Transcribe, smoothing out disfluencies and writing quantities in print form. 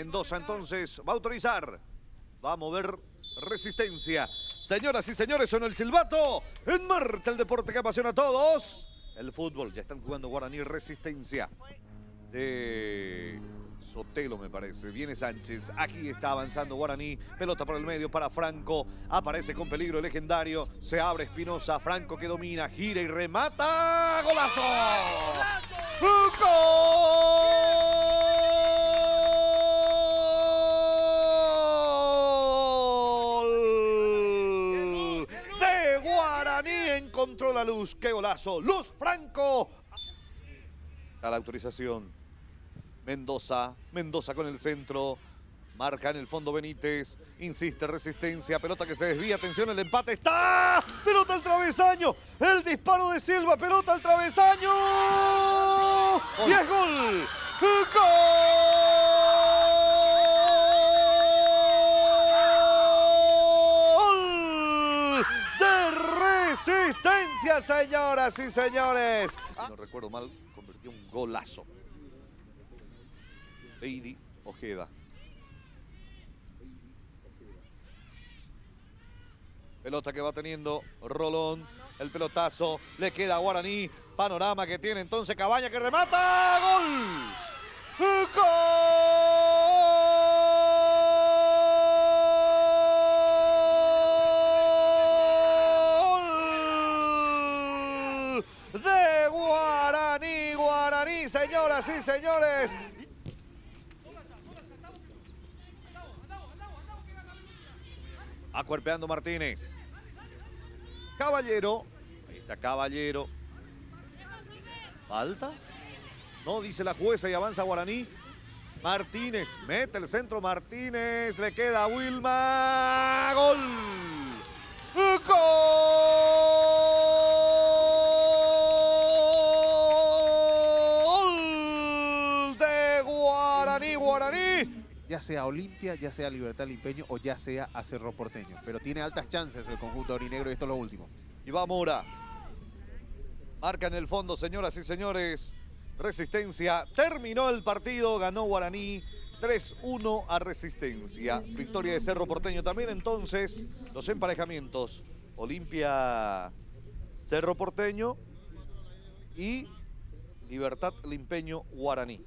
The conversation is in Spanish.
Mendoza entonces va a autorizar. Va a mover Resistencia. Señoras y señores, son el silbato. En marcha el deporte que apasiona a todos. El fútbol. Ya están jugando Guaraní y Resistencia. De Sotelo, me parece. Viene Sánchez. Aquí está avanzando Guaraní. Pelota por el medio para Franco. Aparece con peligro el legendario. Se abre Espinosa. Franco que domina. Gira y remata. ¡Golazo! ¡Gol! De Guaraní encontró la luz. ¡Qué golazo! Luz Franco. A la autorización. Mendoza con el centro. Marca en el fondo Benítez. Insiste Resistencia. Pelota que se desvía. Atención, el empate está. Pelota al travesaño. El disparo de Silva. Pelota al travesaño. Y es gol. ¡Gol! De Resistencia, señoras y señores. Si no recuerdo mal, convirtió un golazo. Lady Ojeda. Pelota que va teniendo Rolón. El pelotazo. Le queda a Guaraní. Panorama que tiene entonces Cabaña que remata. ¡Gol! ¡Gol! De Guaraní. Guaraní, señoras y señores. Acuerpeando Martínez. Caballero. Ahí está Caballero. ¿Falta? No, dice la jueza y avanza Guaraní. Martínez. Mete el centro Martínez. Le queda a Wilma. ¡Gol! ¡Gol! De Guaraní. Guaraní. Ya sea Olimpia, ya sea Libertad Limpeño o ya sea a Cerro Porteño. Pero tiene altas chances el conjunto aurinegro y esto es lo último. Y va Mora. Marca en el fondo, señoras y señores. Resistencia. Terminó el partido. Ganó Guaraní 3-1 a Resistencia. Victoria de Cerro Porteño también. Entonces, los emparejamientos. Olimpia, Cerro Porteño y Libertad Limpeño, Guaraní.